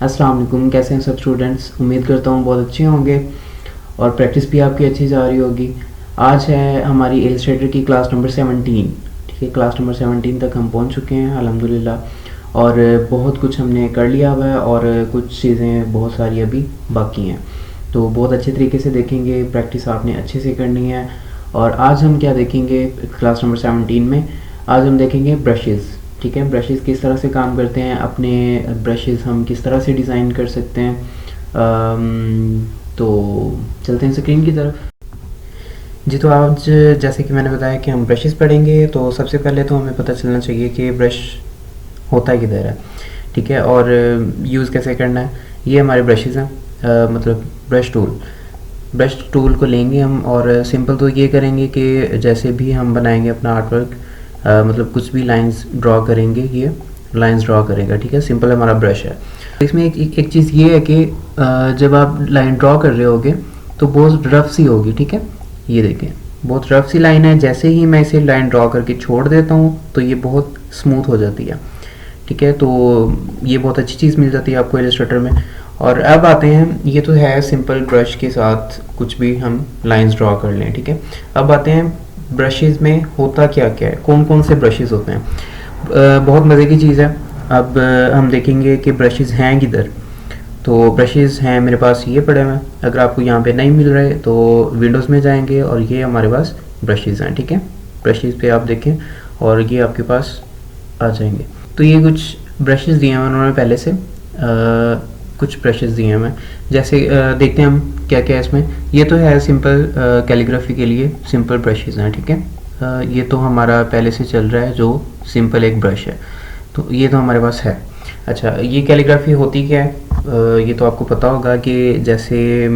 अस्सलाम वालेकुम। कैसे हैं सब स्टूडेंट्स? उम्मीद करता हूँ बहुत अच्छे होंगे और प्रैक्टिस भी आपकी अच्छी जा रही होगी। आज है हमारी इलस्ट्रेटर की क्लास नंबर 17। ठीक है, क्लास नंबर 17 तक हम पहुँच चुके हैं अल्हम्दुलिल्लाह। और बहुत कुछ हमने कर लिया हुआ है और कुछ चीज़ें बहुत सारी अभी बाकी हैं। तो बहुत अच्छे तरीके से देखेंगे, प्रैक्टिस आपने अच्छे से करनी है। और आज हम क्या देखेंगे क्लास नंबर 17 में? आज हम देखेंगे ब्रशेज़। ठीक है, ब्रशेज़ किस तरह से काम करते हैं, अपने ब्रशेज़ हम किस तरह से डिज़ाइन कर सकते हैं। तो चलते हैं स्क्रीन की तरफ। जी, तो आज जैसे कि मैंने बताया कि हम ब्रशेज़ पढ़ेंगे, तो सबसे पहले तो हमें पता चलना चाहिए कि ब्रश होता किधर है। ठीक है, और यूज़ कैसे करना है। ये हमारे ब्रशेज़ हैं, मतलब ब्रश टूल को लेंगे हम और सिंपल तो ये करेंगे कि जैसे भी हम बनाएंगे अपना आर्ट वर्क, मतलब कुछ भी लाइंस ड्रॉ करेंगे, ये लाइंस ड्रॉ करेगा। ठीक है, सिंपल हमारा ब्रश है। इसमें एक चीज़ ये है कि जब आप लाइन ड्रॉ कर रहे होगे तो बहुत रफ सी होगी। ठीक है, ये देखें बहुत रफ सी लाइन है। जैसे ही मैं इसे लाइन ड्रॉ करके छोड़ देता हूँ तो ये बहुत स्मूथ हो जाती है। ठीक है, तो ये बहुत अच्छी चीज़ मिल जाती है आपको इलस्ट्रेटर में। और अब आते हैं, ये तो है सिंपल ब्रश के साथ कुछ भी हम लाइंस ड्रॉ कर लें। ठीक है, अब आते हैं ब्रशेज़ में होता क्या क्या है, कौन कौन से ब्रशेज़ होते हैं। बहुत मज़े की चीज़ है। अब हम देखेंगे कि ब्रशेज़ हैं किधर। तो ब्रशेज़ हैं मेरे पास, ये पड़े हुए हैं। अगर आपको यहाँ पे नहीं मिल रहे तो विंडोज़ में जाएंगे और ये हमारे पास ब्रशेज़ हैं। ठीक है, ब्रशेज़ पे आप देखें और ये आपके पास आ जाएंगे। तो ये कुछ ब्रशेज़ दिए हैं उन्होंने पहले से, कुछ ब्रशेज़ दिए हैं। जैसे देखते हैं हम क्या क्या है इसमें। ये तो है सिंपल कैलीग्राफी के लिए सिंपल ब्रशेज़ हैं। ठीक है, ये तो हमारा पहले से चल रहा है जो सिंपल एक ब्रश है, तो ये तो हमारे पास है। अच्छा, ये कैलीग्राफी होती क्या है? ये तो आपको पता होगा कि जैसे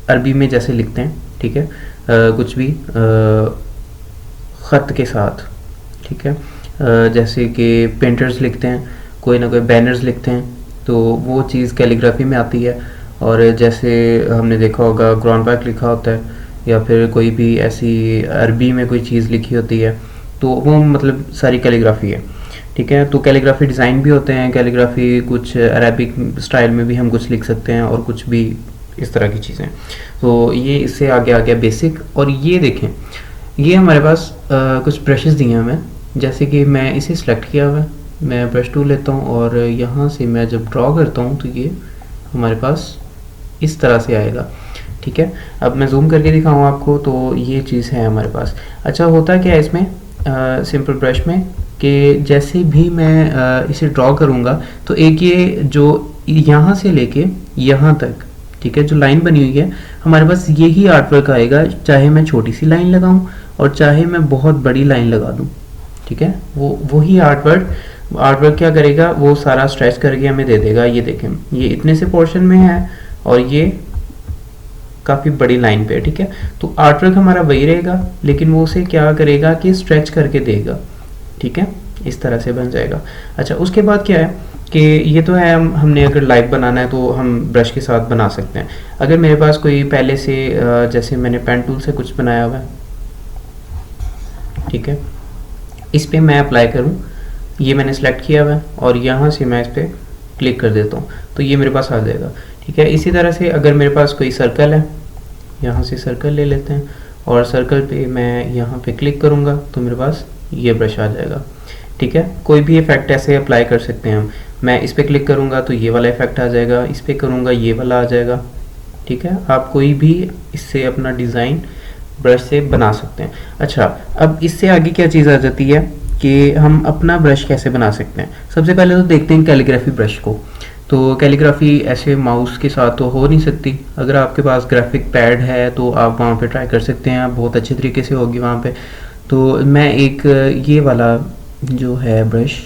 अरबी में जैसे लिखते हैं। ठीक है, कुछ भी ख़त के साथ। ठीक है, जैसे कि पेंटर्स लिखते हैं, कोई ना कोई बैनर्स लिखते हैं, तो वो चीज़ कैलीग्राफी में आती है। और जैसे हमने देखा होगा कुरान पाक लिखा होता है या फिर कोई भी ऐसी अरबी में कोई चीज़ लिखी होती है, तो वो मतलब सारी कैलीग्राफी है। ठीक है, तो कैलीग्राफी डिज़ाइन भी होते हैं, कैलीग्राफी कुछ अरेबिक स्टाइल में भी हम कुछ लिख सकते हैं और कुछ भी इस तरह की चीज़ें। तो ये इससे आगे आ गया बेसिक। और ये देखें, ये हमारे पास कुछ ब्रशेज़ दिए हैं हमें। जैसे कि मैं इसे सिलेक्ट किया हुआ है, मैं ब्रश टूल लेता हूँ और यहाँ से मैं जब ड्रॉ करता हूँ तो ये हमारे पास इस तरह से आएगा। ठीक है, अब मैं जूम करके दिखाऊँ आपको, तो ये चीज़ है हमारे पास। अच्छा, होता क्या है इसमें सिंपल ब्रश में कि जैसे भी मैं इसे ड्रॉ करूँगा तो एक ये जो यहाँ से लेके यहाँ तक, ठीक है, जो लाइन बनी हुई है हमारे पास, यही आर्ट वर्क आएगा। चाहे मैं छोटी सी लाइन लगाऊँ और चाहे मैं बहुत बड़ी लाइन लगा दूँ। ठीक है, वही आर्ट वर्क क्या करेगा, वो सारा स्ट्रेच करके हमें दे देगा। ये देखें, ये इतने से पोर्शन में है और ये काफ़ी बड़ी लाइन पे है। ठीक है, तो आर्ट वर्क हमारा वही रहेगा, लेकिन वो उसे क्या करेगा कि स्ट्रेच करके देगा। ठीक है, इस तरह से बन जाएगा। अच्छा, उसके बाद क्या है कि ये तो है, हमने अगर लाइव बनाना है तो हम ब्रश के साथ बना सकते हैं। अगर मेरे पास कोई पहले से जैसे मैंने पेन टूल से कुछ बनाया हुआ है, ठीक है, इस पर मैं अप्लाई करूँ, ये मैंने सेलेक्ट किया हुआ है और यहाँ से मैं इस पर क्लिक कर देता हूँ तो ये मेरे पास आ जाएगा। ठीक है, इसी तरह से अगर मेरे पास कोई सर्कल है, यहाँ से सर्कल ले लेते हैं और सर्कल पे मैं यहाँ पे क्लिक करूँगा तो मेरे पास ये ब्रश आ जाएगा। ठीक है, कोई भी इफेक्ट ऐसे अप्लाई कर सकते हैं हम। मैं इस पर क्लिक करूँगा तो ये वाला इफेक्ट आ जाएगा, इस पर करूँगा ये वाला आ जाएगा। ठीक है, आप कोई भी इससे अपना डिज़ाइन ब्रश से बना सकते हैं। अच्छा, अब इससे आगे क्या चीज़ आ जाती है कि हम अपना ब्रश कैसे बना सकते हैं। सबसे पहले तो देखते हैं कैलीग्राफी ब्रश को। तो कैलीग्राफी ऐसे माउस के साथ तो हो नहीं सकती। अगर आपके पास ग्राफिक पैड है तो आप वहाँ पे ट्राई कर सकते हैं, बहुत अच्छे तरीके से होगी वहाँ पे। तो मैं एक ये वाला जो है ब्रश,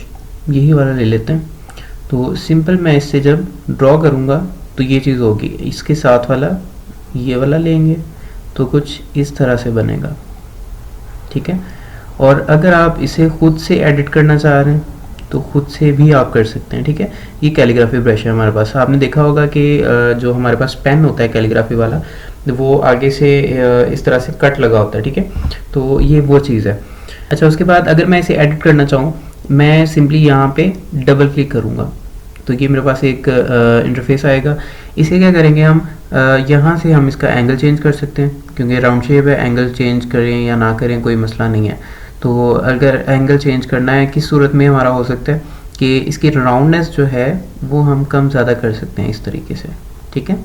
यही वाला ले लेते हैं। तो सिंपल मैं इससे जब ड्रॉ करूँगा तो ये चीज़ होगी। इसके साथ वाला ये वाला लेंगे तो कुछ इस तरह से बनेगा। ठीक है, और अगर आप इसे खुद से एडिट करना चाह रहे हैं तो खुद से भी आप कर सकते हैं। ठीक है, ये कैलीग्राफी ब्रश है हमारे पास। आपने देखा होगा कि जो हमारे पास पेन होता है कैलीग्राफी वाला, वो आगे से इस तरह से कट लगा होता है। ठीक है, तो ये वो चीज़ है। अच्छा, उसके बाद अगर मैं इसे एडिट करना चाहूँ, मैं सिंपली यहाँ पे डबल क्लिक करूँगा। तो ये मेरे पास एक इंटरफेस आएगा। इसे क्या करेंगे हम, यहाँ से हम इसका एंगल चेंज कर सकते हैं, क्योंकि राउंड शेप है, एंगल चेंज करें या ना करें कोई मसला नहीं है। तो अगर एंगल चेंज करना है, किस सूरत में हमारा हो सकता है कि इसकी राउंडनेस जो है वो हम कम ज़्यादा कर सकते हैं इस तरीके से, ठीक है।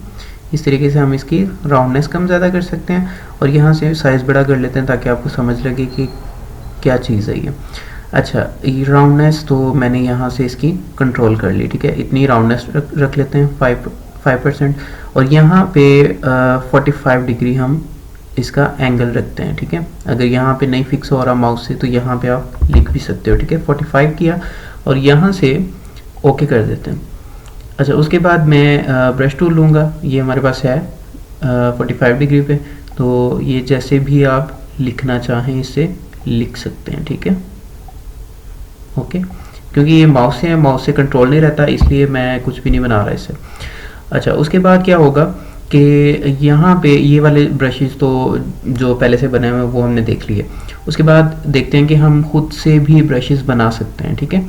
इस तरीके से हम इसकी राउंडनेस कम ज़्यादा कर सकते हैं, और यहाँ से साइज़ बड़ा कर लेते हैं ताकि आपको समझ लगे कि क्या चीज़ है ये। अच्छा, ये राउंडनेस तो मैंने यहाँ से इसकी कंट्रोल कर ली, ठीक है। इतनी राउंडनेस रख लेते हैं 5%, और यहाँ पे 45 डिग्री हम इसका एंगल रखते हैं, ठीक है। अगर यहाँ पे नहीं फिक्स हो रहा माउस से तो यहाँ पे आप लिख भी सकते हो, ठीक है। 45 किया और यहाँ से ओके कर देते हैं। अच्छा, उसके बाद मैं ब्रश टूल लूँगा, ये हमारे पास है 45 डिग्री पे, तो ये जैसे भी आप लिखना चाहें इससे लिख सकते हैं, ठीक है। ओके, क्योंकि ये माउस है, माउस से कंट्रोल नहीं रहता, इसलिए मैं कुछ भी नहीं बना रहा इससे। अच्छा, उसके बाद क्या होगा कि यहाँ पे ये वाले ब्रशेस तो जो पहले से बने हुए हैं वो हमने देख लिए। उसके बाद देखते हैं कि हम खुद से भी ब्रशेस बना सकते हैं, ठीक है।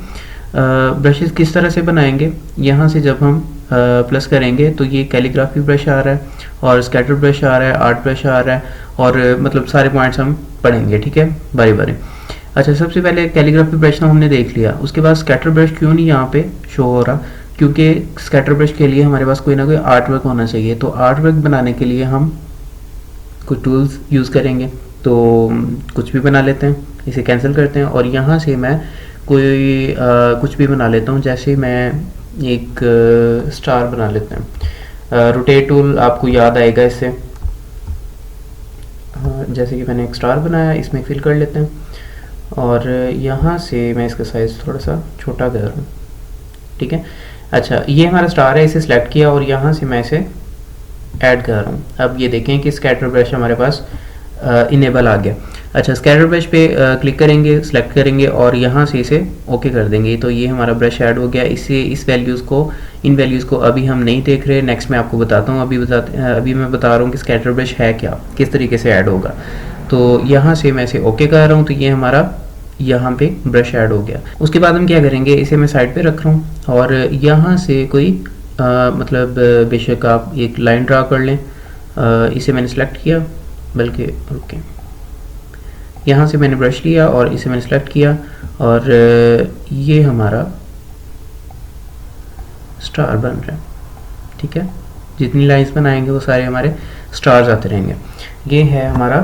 ब्रशेस किस तरह से बनाएंगे, यहाँ से जब हम प्लस करेंगे तो ये कैलीग्राफी ब्रश आ रहा है, और स्कैटर ब्रश आ रहा है, आर्ट ब्रश आ रहा है, और मतलब सारे पॉइंट्स हम पढ़ेंगे, ठीक है, बारी बारी। अच्छा, सबसे पहले कैलीग्राफी ब्रश तो हमने देख लिया। उसके बाद स्कैटर ब्रश क्यों नहीं यहाँ पे शो हो रहा, क्योंकि स्कैटर ब्रश के लिए हमारे पास कोई ना कोई आर्ट वर्क होना चाहिए। तो आर्ट वर्क बनाने के लिए हम कुछ टूल्स यूज़ करेंगे, तो कुछ भी बना लेते हैं, इसे कैंसिल करते हैं, और यहाँ से मैं कोई कुछ भी बना लेता हूँ। जैसे मैं एक स्टार बना लेते हैं। रोटेट टूल आपको याद आएगा इससे। जैसे कि मैंने एक स्टार बनाया, इसमें फिल कर लेते हैं, और यहाँ से मैं इसका साइज़ थोड़ा सा छोटा कर रहा हूँ, ठीक है। अच्छा, ये हमारा स्टार है, इसे सिलेक्ट किया और यहाँ से मैं इसे ऐड कर रहा हूँ। अब ये देखें कि स्कैटर ब्रश हमारे पास इनेबल आ गया। अच्छा, स्कैटर ब्रश पे क्लिक करेंगे, सिलेक्ट करेंगे और यहाँ से इसे ओके कर देंगे, तो ये हमारा ब्रश ऐड हो गया। इसे इस वैल्यूज़ को, इन वैल्यूज़ को अभी हम नहीं देख रहे, नेक्स्ट मैं आपको बताता हूँ। अभी मैं बता रहा हूँ कि स्कैटर ब्रश है क्या, किस तरीके से ऐड होगा। तो यहाँ से मैं इसे ओके कर रहा हूँ, तो ये हमारा यहाँ पे ब्रश ऐड हो गया। उसके बाद हम क्या करेंगे, इसे मैं साइड पे रख रहा हूँ, और यहाँ से कोई मतलब बेशक आप एक लाइन ड्रा कर लें। इसे मैंने सेलेक्ट किया, बल्कि ओके, यहाँ से मैंने ब्रश लिया और इसे मैंने सेलेक्ट किया, और ये हमारा स्टार बन रहा है, ठीक है। जितनी लाइंस बनाएंगे वो सारे हमारे स्टार्स आते रहेंगे। ये है हमारा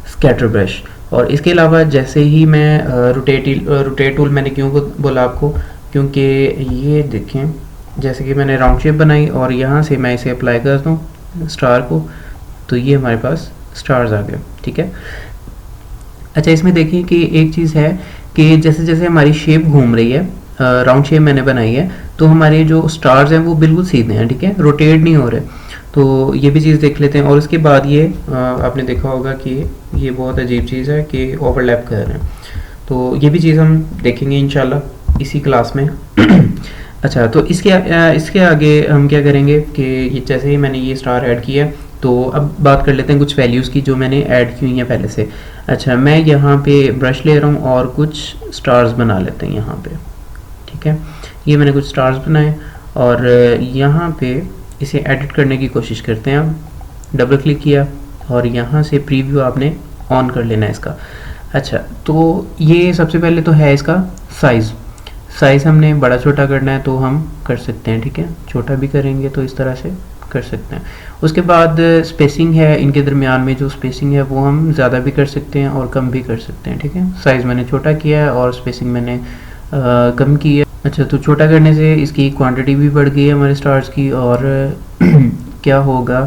स्कैटर ब्रश। और इसके अलावा जैसे ही मैं रोटेट टूल मैंने क्यों बोला आपको, क्योंकि ये देखें, जैसे कि मैंने राउंड शेप बनाई और यहाँ से मैं इसे अप्लाई करता हूँ स्टार को, तो ये हमारे पास स्टार्स आ गए, ठीक है। अच्छा, इसमें देखिए कि एक चीज़ है कि जैसे जैसे हमारी शेप घूम रही है, राउंड शेप मैंने बनाई है, तो हमारे जो स्टार्स हैं वो बिल्कुल सीधे हैं, ठीक है, रोटेट नहीं हो रहे। तो ये भी चीज़ देख लेते हैं। और उसके बाद ये आपने देखा होगा कि ये बहुत अजीब चीज़ है कि ओवरलैप कर रहे हैं, तो ये भी चीज़ हम देखेंगे इंशाल्लाह इसी क्लास में। अच्छा, तो इसके आगे हम क्या करेंगे कि ये जैसे ही मैंने ये स्टार ऐड किया, तो अब बात कर लेते हैं कुछ वैल्यूज़ की जो मैंने ऐड की हुई हैं पहले से। अच्छा, मैं यहाँ पे ब्रश ले रहा हूँ और कुछ स्टार्स बना लेते हैं यहाँ पे, ठीक है। ये मैंने कुछ स्टार्स बनाए, और यहाँ पे इसे एडिट करने की कोशिश करते हैं। अब डबल क्लिक किया और यहाँ से प्रीव्यू आपने ऑन कर लेना है इसका। अच्छा, तो ये सबसे पहले तो है इसका साइज़ हमने बड़ा छोटा करना है तो हम कर सकते हैं, ठीक है। छोटा भी करेंगे तो इस तरह से कर सकते हैं। उसके बाद स्पेसिंग है, इनके दरमियान में जो स्पेसिंग है वो हम ज़्यादा भी कर सकते हैं और कम भी कर सकते हैं, ठीक है। साइज़ मैंने छोटा किया है और स्पेसिंग मैंने कम की है। अच्छा, तो छोटा करने से इसकी क्वांटिटी भी बढ़ गई है हमारे स्टार्स की, और क्या होगा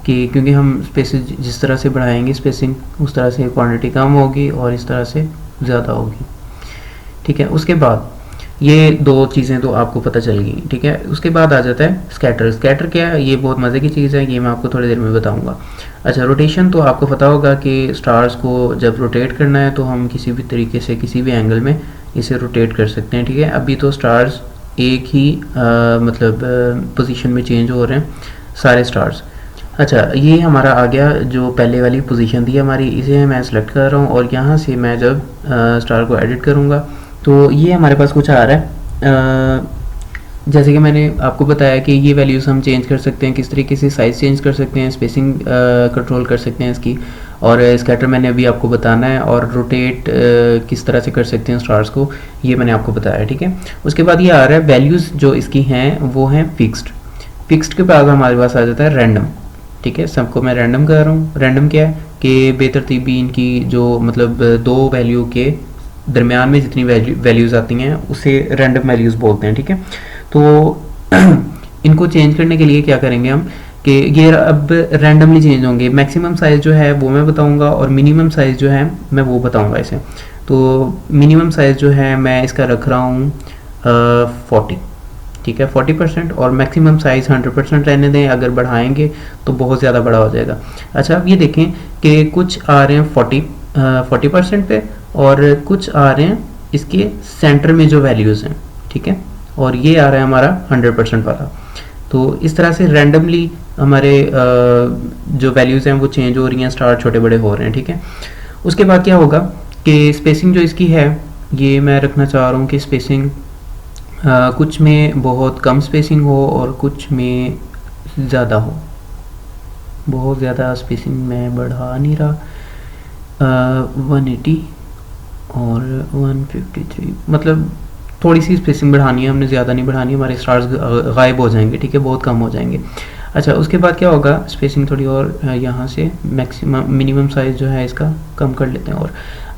कि क्योंकि हम स्पेसिस जिस तरह से बढ़ाएंगे स्पेसिंग, उस तरह से क्वांटिटी कम होगी और इस तरह से ज़्यादा होगी, ठीक है। उसके बाद ये दो चीज़ें तो आपको पता चल गई, ठीक है। उसके बाद आ जाता है स्कैटर क्या है, ये बहुत मज़े की चीज़ है, ये मैं आपको थोड़ी देर में बताऊंगा। अच्छा, रोटेशन तो आपको पता होगा कि स्टार्स को जब रोटेट करना है तो हम किसी भी तरीके से किसी भी एंगल में इसे रोटेट कर सकते हैं, ठीक है। अभी तो स्टार्स एक ही मतलब पोजीशन में चेंज हो रहे हैं सारे स्टार्स। अच्छा, ये हमारा आ गया जो पहले वाली पोजीशन थी हमारी, इसे मैं सेलेक्ट कर रहा हूँ, और यहाँ से मैं जब स्टार को एडिट करूँगा तो ये हमारे पास कुछ आ रहा है। जैसे कि मैंने आपको बताया कि ये वैल्यूज़ हम चेंज कर सकते हैं, किस तरीके से साइज़ चेंज कर सकते हैं, स्पेसिंग कंट्रोल कर सकते हैं इसकी, और स्कैटर मैंने अभी आपको बताना है, और रोटेट किस तरह से कर सकते हैं स्टार्स को, ये मैंने आपको बताया, ठीक है। उसके बाद ये आ रहा है वैल्यूज़ जो इसकी हैं वो हैं फिक्स्ड। फिक्स्ड के बाद हमारे पास आ जाता है रैंडम, ठीक है। सबको मैं रैंडम कर रहा हूँ। रैंडम क्या है कि बेतरतीबी इनकी जो मतलब दो वैल्यू के दरमियान में जितनी वैल्यूज़ आती हैं उसे रैंडम वैल्यूज़ बोलते हैं, ठीक है। तो इनको चेंज करने के लिए क्या करेंगे हम कि ये अब रैंडमली चेंज होंगे। मैक्सिमम साइज़ जो है वो मैं बताऊंगा और मिनिमम साइज़ जो है मैं वो बताऊंगा इसे। तो मिनिमम साइज़ जो है मैं इसका रख रहा हूँ 40, ठीक है, 40%, और मैक्सिमम साइज़ 100% रहने दें। अगर बढ़ाएंगे तो बहुत ज़्यादा बड़ा हो जाएगा। अच्छा, अब ये देखें कि कुछ आ रहे हैं 40% पे, और कुछ आ रहे हैं इसके सेंटर में जो वैल्यूज़ हैं, ठीक है, और ये आ रहा है हमारा 100% वाला। तो इस तरह से रैंडमली हमारे जो वैल्यूज़ हैं वो चेंज हो रही हैं, स्टार छोटे बड़े हो रहे हैं, ठीक है। उसके बाद क्या होगा कि स्पेसिंग जो इसकी है ये मैं रखना चाह रहा हूँ कि स्पेसिंग कुछ में बहुत कम स्पेसिंग हो और कुछ में ज़्यादा हो। बहुत ज़्यादा स्पेसिंग मैं बढ़ा नहीं रहा, 180 और 153, मतलब थोड़ी सी स्पेसिंग बढ़ानी है हमने, ज़्यादा नहीं बढ़ानी, हमारे स्टार्स गायब हो जाएंगे, ठीक है, बहुत कम हो जाएंगे। अच्छा, उसके बाद क्या होगा, स्पेसिंग थोड़ी और यहाँ से मैक्सिमम मिनिमम साइज़ जो है इसका कम कर लेते हैं। और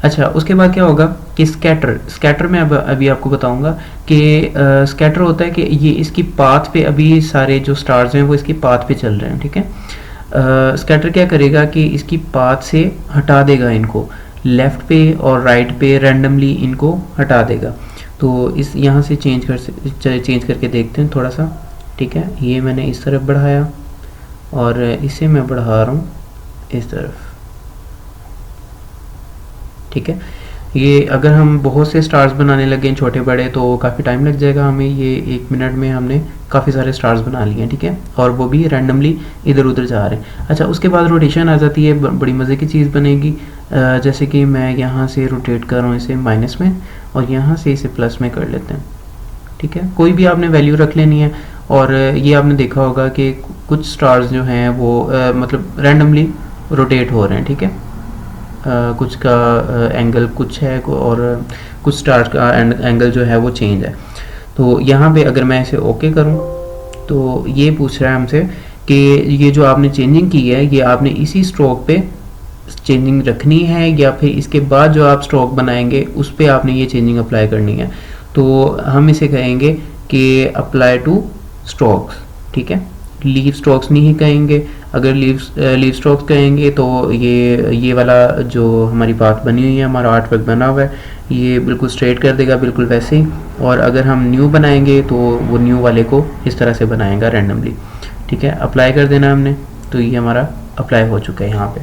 अच्छा, उसके बाद क्या होगा कि स्कैटर में अभी आपको बताऊंगा कि स्कैटर होता है कि ये इसकी पाथ पे, अभी सारे जो स्टार्स हैं वो इसकी पाथ पे चल रहे हैं, ठीक है। स्कैटर क्या करेगा कि इसकी पाथ से हटा देगा इनको, लेफ़्ट पे और राइट पे रैंडमली इनको हटा देगा। तो इस यहाँ से चेंज करके देखते हैं थोड़ा सा, ठीक है। ये मैंने इस तरफ बढ़ाया और इसे मैं बढ़ा रहा हूँ इस तरफ, ठीक है। ये अगर हम बहुत से स्टार्स बनाने लगे छोटे बड़े तो काफ़ी टाइम लग जाएगा हमें। ये 1 मिनट में हमने काफ़ी सारे स्टार्स बना लिए हैं, ठीक है, और वो भी रैंडमली इधर उधर जा रहे हैं। अच्छा, उसके बाद रोटेशन आ जाती है, बड़ी मज़े की चीज़ बनेगी। जैसे कि मैं यहाँ से रोटेट कर रहा हूँ इसे माइनस में, और यहाँ से इसे प्लस में कर लेते हैं, ठीक है। कोई भी आपने वैल्यू रख लेनी है। और ये आपने देखा होगा कि कुछ स्टार्स जो हैं वो मतलब रैंडमली रोटेट हो रहे हैं, ठीक है। कुछ का एंगल कुछ है और कुछ स्टार्स का एंगल जो है वो चेंज है। तो यहाँ पे अगर मैं इसे ओके करूँ तो ये पूछ रहा है हमसे कि ये जो आपने चेंजिंग की है ये आपने इसी स्ट्रोक पे चेंजिंग रखनी है या फिर इसके बाद जो आप स्ट्रोक बनाएंगे उस पर आपने ये चेंजिंग अप्लाई करनी है। तो हम इसे कहेंगे कि अप्लाई टू स्ट्रोक्स, ठीक है। लीव स्ट्रोक्स नहीं कहेंगे। अगर लीव स्ट्रोक्स कहेंगे तो ये वाला जो हमारी बात बनी हुई है, हमारा आर्ट वर्क बना हुआ है, ये बिल्कुल स्ट्रेट कर देगा बिल्कुल वैसे ही। और अगर हम न्यू बनाएंगे तो वो न्यू वाले को इस तरह से बनाएगा रैंडमली, ठीक है। अप्लाई कर देना हमने, तो ये हमारा अप्लाई हो चुका है यहाँ पे।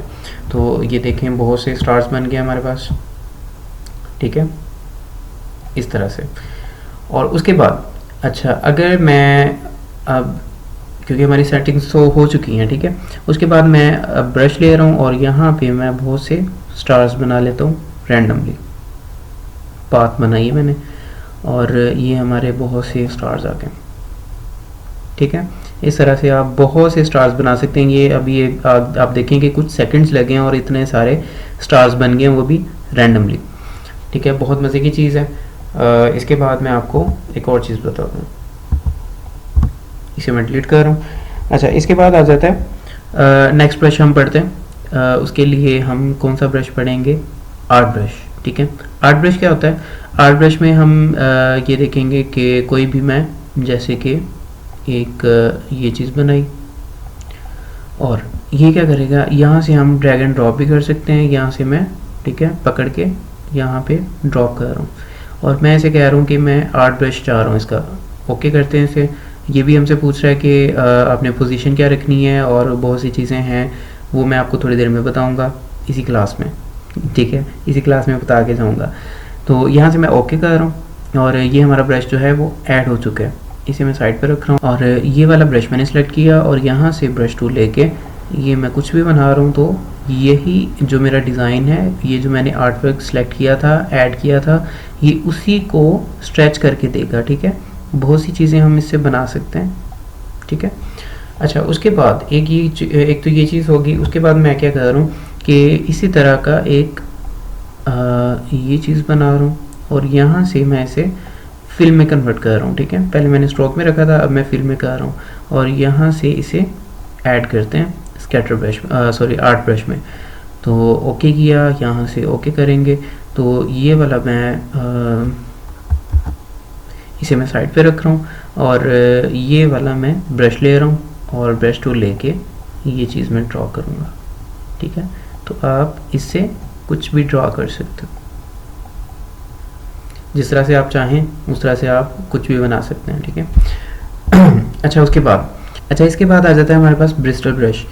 तो ये देखें बहुत से स्टार्स बन गए हमारे पास, ठीक है, इस तरह से। और उसके बाद अच्छा, अगर मैं अब क्योंकि हमारी सेटिंग्स तो हो चुकी हैं, ठीक है, उसके बाद मैं अब ब्रश ले रहा हूँ और यहाँ पे मैं बहुत से स्टार्स बना लेता हूँ रैंडमली। पाथ बनाई है मैंने और ये हमारे बहुत से स्टार्स आ गए, ठीक है। इस तरह से आप बहुत से स्टार्स बना सकते हैं। ये अभी आप देखें कि कुछ सेकंड्स लगे हैं और इतने सारे स्टार्स बन गए हैं, वो भी रैंडमली, ठीक है। बहुत मज़े की चीज़ है। इसके बाद मैं आपको एक और चीज़ बता दूँ, इसे मैं डिलीट कर रहा हूँ। अच्छा, इसके बाद आ जाता है नेक्स्ट ब्रश हम पढ़ते हैं। उसके लिए हम कौन सा ब्रश पढ़ेंगे, आर्ट ब्रश, ठीक है। आर्ट ब्रश क्या होता है, आर्ट ब्रश में हम ये देखेंगे कि कोई भी मैं जैसे कि एक ये चीज़ बनाई और ये क्या करेगा, यहाँ से हम ड्रैग एंड ड्रॉप भी कर सकते हैं। यहाँ से मैं, ठीक है, पकड़ के यहाँ पे ड्रॉप कर रहा हूँ और मैं ऐसे कह रहा हूँ कि मैं आर्ट ब्रश चाह रहा हूँ इसका। ओके करते हैं इसे। ये भी हमसे पूछ रहा है कि आपने पोजीशन क्या रखनी है और बहुत सी चीज़ें हैं, वो मैं आपको थोड़ी देर में बताऊंगा इसी क्लास में, ठीक है, इसी क्लास में बता के जाऊंगा। तो यहाँ से मैं ओके कर रहा हूँ और ये हमारा ब्रश जो है वो ऐड हो चुका है। इसे मैं साइड पर रख रहा हूँ और ये वाला ब्रश मैंने सेलेक्ट किया और यहाँ से ब्रश टूल लेके ये मैं कुछ भी बना रहा हूँ। तो यही जो मेरा डिज़ाइन है, ये जो मैंने आर्ट वर्क सेलेक्ट किया था, ऐड किया था, ये उसी को स्ट्रेच करके देगा, ठीक है। बहुत सी चीज़ें हम इससे बना सकते हैं, ठीक है। अच्छा, उसके बाद एक तो ये चीज़ होगी। उसके बाद मैं क्या कर रहा हूँ कि इसी तरह का एक ये चीज़ बना रहा हूँ और यहाँ से मैं इसे फिल में कन्वर्ट कर रहा हूँ, ठीक है। पहले मैंने स्ट्रोक में रखा था, अब मैं फिल में कर रहा हूँ और यहाँ से इसे ऐड करते हैं scatter brush sorry art brush में। तो ओके किया, यहाँ से ओके करेंगे तो ये वाला मैं इसे मैं साइड पे रख रहा हूँ और ये वाला मैं ब्रश ले रहा हूँ और ब्रश टूल लेके ये चीज़ मैं ड्रॉ करूँगा, ठीक है। तो आप इससे कुछ भी ड्रॉ कर सकते हो, जिस तरह से आप चाहें उस तरह से आप कुछ भी बना सकते हैं, ठीक है। अच्छा, इसके बाद आ जाता है हमारे पास ब्रिस्टल ब्रश।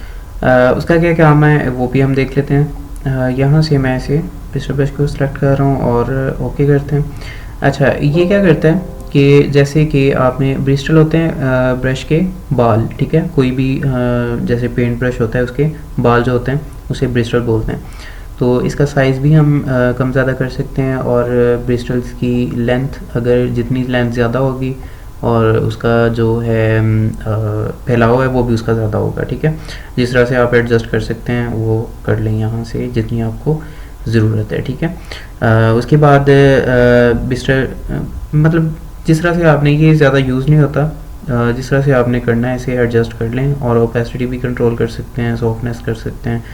उसका क्या काम है वो भी हम देख लेते हैं। यहाँ से मैं इसे ब्रिस्टल ब्रश को सिलेक्ट कर रहा हूँ और ओके करते हैं। अच्छा, ये क्या करता है कि जैसे कि आपने ब्रिस्टल होते हैं ब्रश के बाल, ठीक है। कोई भी जैसे पेंट ब्रश होता है उसके बाल जो होते हैं उसे ब्रिस्टल बोलते हैं। तो इसका साइज़ भी हम कम ज़्यादा कर सकते हैं और ब्रिस्टल्स की लेंथ, अगर जितनी लेंथ ज़्यादा होगी और उसका जो है फैलाव है वो भी उसका ज़्यादा होगा, ठीक है। जिस तरह से आप एडजस्ट कर सकते हैं वो कर लें यहाँ से जितनी आपको ज़रूरत है, ठीक है। उसके बाद ब्रिस्टल मतलब जिस तरह से आपने ये ज़्यादा यूज़ नहीं होता, जिस तरह से आपने करना है इसे एडजस्ट कर लें और ओपेसिटी भी कंट्रोल कर सकते हैं, सॉफ्टनेस कर सकते हैं,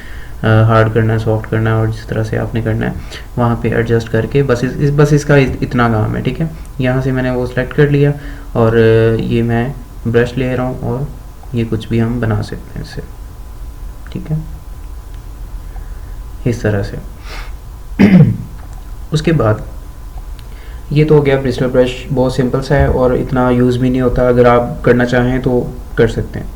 हार्ड करना है, सॉफ्ट करना है और जिस तरह से आपने करना है वहाँ पे एडजस्ट करके बस इसका इतना काम है, ठीक है। यहाँ से मैंने वो सेलेक्ट कर लिया और ये मैं ब्रश ले रहा हूँ और ये कुछ भी हम बना सकते हैं इससे, ठीक है, इस तरह से। उसके बाद ये तो हो गया ब्रिस्टल ब्रश, बहुत सिंपल सा है और इतना यूज़ भी नहीं होता, अगर आप करना चाहें तो कर सकते हैं,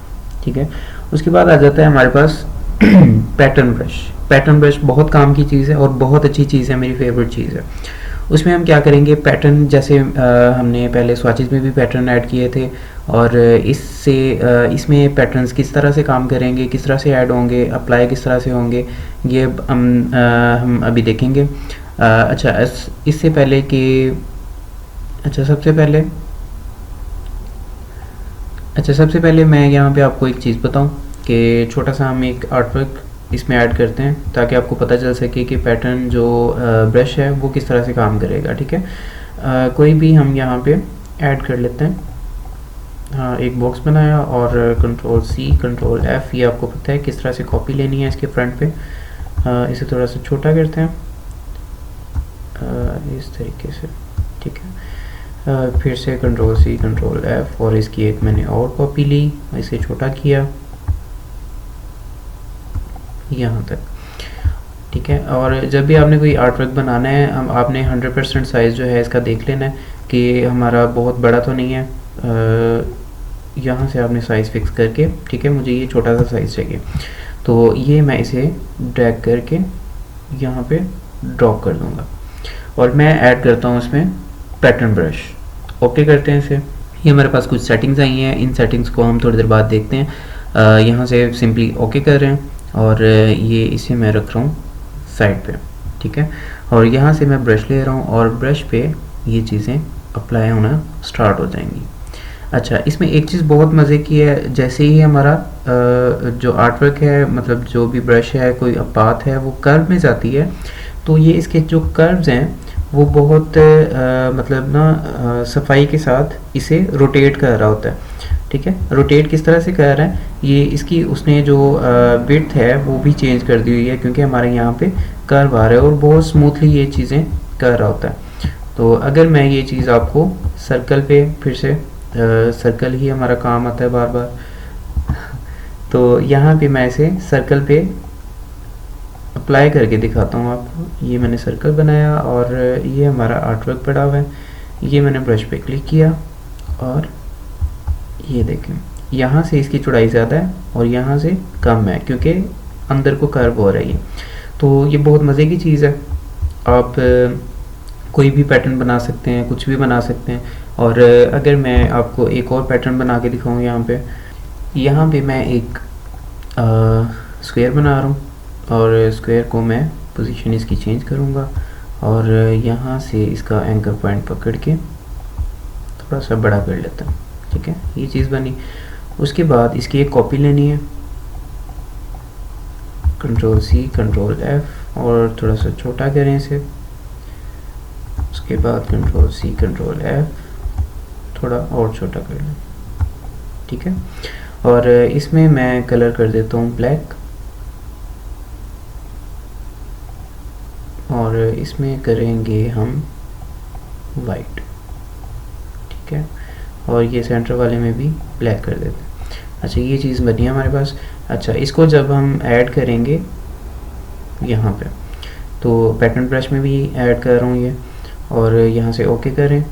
ठीक है। उसके बाद आ जाता है हमारे पास पैटर्न ब्रश। पैटर्न ब्रश बहुत काम की चीज़ है और बहुत अच्छी चीज़ है, मेरी फेवरेट चीज़ है। उसमें हम क्या करेंगे, पैटर्न जैसे हमने पहले स्वाचेस में भी पैटर्न ऐड किए थे और इसमें पैटर्न्स किस तरह से काम करेंगे, किस तरह से ऐड होंगे, अप्लाई किस तरह से होंगे, ये हम अभी देखेंगे। अच्छा, इससे पहले कि सबसे पहले मैं यहाँ पे आपको एक चीज़ बताऊँ कि छोटा सा हम एक आर्टवर्क इसमें ऐड करते हैं ताकि आपको पता चल सके कि पैटर्न जो ब्रश है वो किस तरह से काम करेगा, ठीक है। कोई भी हम यहाँ पे ऐड कर लेते हैं। हाँ, एक बॉक्स बनाया और Ctrl+C Ctrl+F, ये आपको पता है किस तरह से कॉपी लेनी है इसके फ्रंट पे। इसे थोड़ा सा छोटा करते हैं इस तरीके से, ठीक है। फिर से Ctrl+C Ctrl+F और इसकी एक मैंने और कॉपी ली, इसे छोटा किया यहाँ तक, ठीक है। और जब भी आपने कोई आर्टवर्क बनाना है आपने 100% साइज़ जो है इसका देख लेना है कि हमारा बहुत बड़ा तो नहीं है। यहाँ से आपने साइज़ फिक्स करके, ठीक है, मुझे ये छोटा सा साइज़ चाहिए तो ये मैं इसे ड्रैग करके यहाँ पे ड्रॉप कर दूँगा और मैं ऐड करता हूँ इसमें पैटर्न ब्रश। ओके करते हैं इसे। ये हमारे पास कुछ सेटिंग्स आई हैं, इन सेटिंग्स को हम थोड़ी देर बाद देखते हैं। यहाँ से सिंपली ओके कर रहे हैं और ये इसे मैं रख रहा हूँ साइड पे, ठीक है। और यहाँ से मैं ब्रश ले रहा हूँ और ब्रश पे ये चीज़ें अप्लाई होना स्टार्ट हो जाएंगी। अच्छा, इसमें एक चीज़ बहुत मज़े की है, जैसे ही हमारा जो आर्टवर्क है, मतलब जो भी ब्रश है, कोई पाथ है, वो कर्व में जाती है तो ये इसके जो कर्व्स हैं वो बहुत मतलब ना सफाई के साथ इसे रोटेट कर रहा होता है, ठीक है। रोटेट किस तरह से कर रहा है, ये इसकी उसने जो विड्थ है वो भी चेंज कर दी हुई है क्योंकि हमारे यहाँ पे कर्व आ रहा है और बहुत स्मूथली ये चीज़ें कर रहा होता है। तो अगर मैं ये चीज़ आपको सर्कल पे, फिर से सर्कल ही हमारा काम आता है बार बार तो यहाँ पे मैं इसे सर्कल पे अप्लाई करके दिखाता हूँ आपको। ये मैंने सर्कल बनाया और ये हमारा आर्टवर्क पड़ा हुआ है, ये मैंने ब्रश पे क्लिक किया और ये देखें यहाँ से इसकी चौड़ाई ज़्यादा है और यहाँ से कम है क्योंकि अंदर को कर्व हो रही है। तो ये बहुत मज़े की चीज़ है, आप कोई भी पैटर्न बना सकते हैं, कुछ भी बना सकते हैं। और अगर मैं आपको एक और पैटर्न बना के दिखाऊँ, यहाँ पे मैं एक स्क्वायर बना रहा हूँ और स्क्वायर को मैं पोजीशन इसकी चेंज करूँगा और यहाँ से इसका एंकर पॉइंट पकड़ के थोड़ा सा बड़ा कर लेते हैं, ठीक है। ये चीज़ बनी। उसके बाद इसकी एक कॉपी लेनी है, कंट्रोल सी कंट्रोल एफ और थोड़ा सा छोटा करें इसे। उसके बाद कंट्रोल सी कंट्रोल एफ, थोड़ा और छोटा कर लें, ठीक है। और इसमें मैं कलर कर देता हूँ ब्लैक, और इसमें करेंगे हम वाइट, ठीक है। और ये सेंटर वाले में भी ब्लैक कर देते हैं। अच्छा, ये चीज़ बनी है हमारे पास। अच्छा, इसको जब हम ऐड करेंगे यहाँ पे, तो पैटर्न ब्रश में भी ऐड कर रहा हूँ ये, और यहाँ से ओके करें।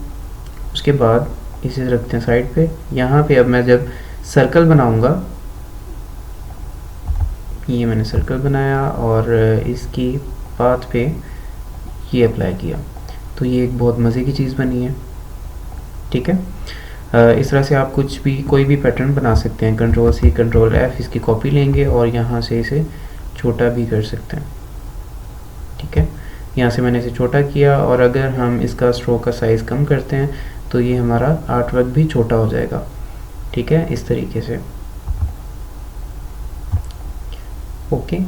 उसके बाद इसे रखते हैं साइड पे। यहाँ पे अब मैं जब सर्कल बनाऊँगा, ये मैंने सर्कल बनाया और इसकी पाथ पे ये अप्लाई किया, तो ये एक बहुत मज़े की चीज़ बनी है, ठीक है। इस तरह से आप कुछ भी कोई भी पैटर्न बना सकते हैं। कंट्रोल सी कंट्रोल एफ, इसकी कॉपी लेंगे और यहाँ से इसे छोटा भी कर सकते हैं, ठीक है। यहाँ से मैंने इसे छोटा किया, और अगर हम इसका स्ट्रोक का साइज़ कम करते हैं तो ये हमारा आर्ट वर्क भी छोटा हो जाएगा, ठीक है, इस तरीके से। ओके,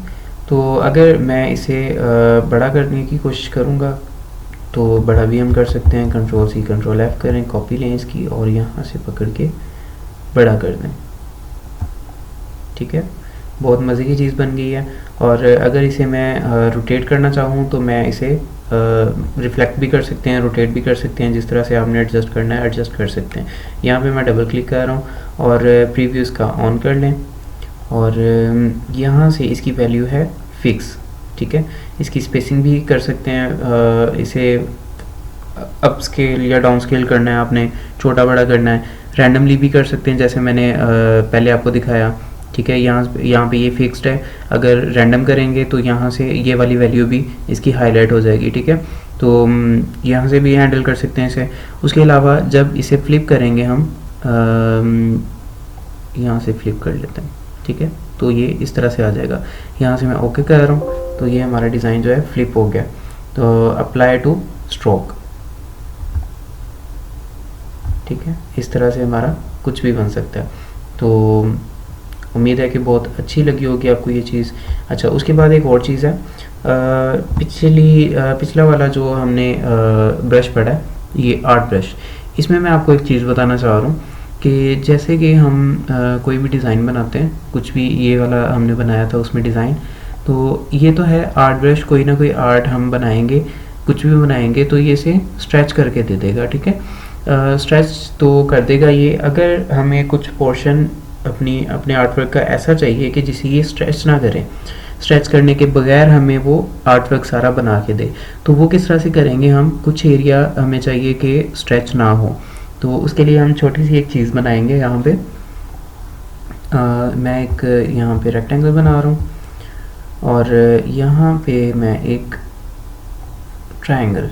तो अगर मैं इसे बड़ा करने की कोशिश करूँगा तो बड़ा भी हम कर सकते हैं। कंट्रोल सी कंट्रोल एफ करें, कॉपी लें इसकी और यहाँ से पकड़ के बड़ा कर दें, ठीक है। बहुत मज़े की चीज़ बन गई है। और अगर इसे मैं रोटेट करना चाहूँ तो मैं इसे रिफ्लेक्ट भी कर सकते हैं, रोटेट भी कर सकते हैं, जिस तरह से आपने एडजस्ट करना है एडजस्ट कर सकते हैं। यहाँ पे मैं डबल क्लिक कर रहा हूँ और प्रीव्यू इसका ऑन कर लें, और यहाँ से इसकी वैल्यू है फिक्स, ठीक है। इसकी स्पेसिंग भी कर सकते हैं, इसे अप स्केल या डाउन स्केल करना है आपने, छोटा बड़ा करना है, रैंडमली भी कर सकते हैं जैसे मैंने पहले आपको दिखाया, ठीक है। यहाँ पे ये फिक्स्ड है, अगर रैंडम करेंगे तो यहाँ से ये वाली वैल्यू भी इसकी हाईलाइट हो जाएगी, ठीक है। तो यहाँ से भी हैंडल कर सकते हैं इसे। उसके अलावा जब इसे फ्लिप करेंगे हम, यहाँ से फ्लिप कर लेते हैं, ठीक है, तो ये इस तरह से आ जाएगा। यहाँ से मैं ओके कर रहा हूँ तो ये हमारा डिज़ाइन जो है फ्लिप हो गया। तो अप्लाई टू स्ट्रोक, ठीक है, इस तरह से हमारा कुछ भी बन सकता है। तो उम्मीद है कि बहुत अच्छी लगी होगी आपको ये चीज़। अच्छा, उसके बाद एक और चीज़ है, पिछला वाला जो हमने ब्रश पढ़ा है, ये आर्ट ब्रश, इसमें मैं आपको एक चीज़ बताना चाह रहा हूँ कि जैसे कि हम कोई भी डिज़ाइन बनाते हैं, कुछ भी ये वाला हमने बनाया था उसमें डिज़ाइन, तो ये तो है आर्ट ब्रश, कोई ना कोई आर्ट हम बनाएंगे, कुछ भी बनाएंगे तो ये इसे स्ट्रेच करके दे देगा, ठीक है। स्ट्रेच तो कर देगा ये। अगर हमें कुछ पोर्शन अपने आर्टवर्क का ऐसा चाहिए कि जिसे ये स्ट्रेच ना करें, स्ट्रेच करने के बगैर हमें वो आर्टवर्क सारा बना के दे, तो वो किस तरह से करेंगे हम? कुछ एरिया हमें चाहिए कि स्ट्रेच ना हो, तो उसके लिए हम छोटी सी एक चीज़ बनाएंगे। यहाँ पे मैं एक यहाँ पे रेक्टेंगल बना रहा हूँ और यहाँ पे मैं एक ट्रायंगल,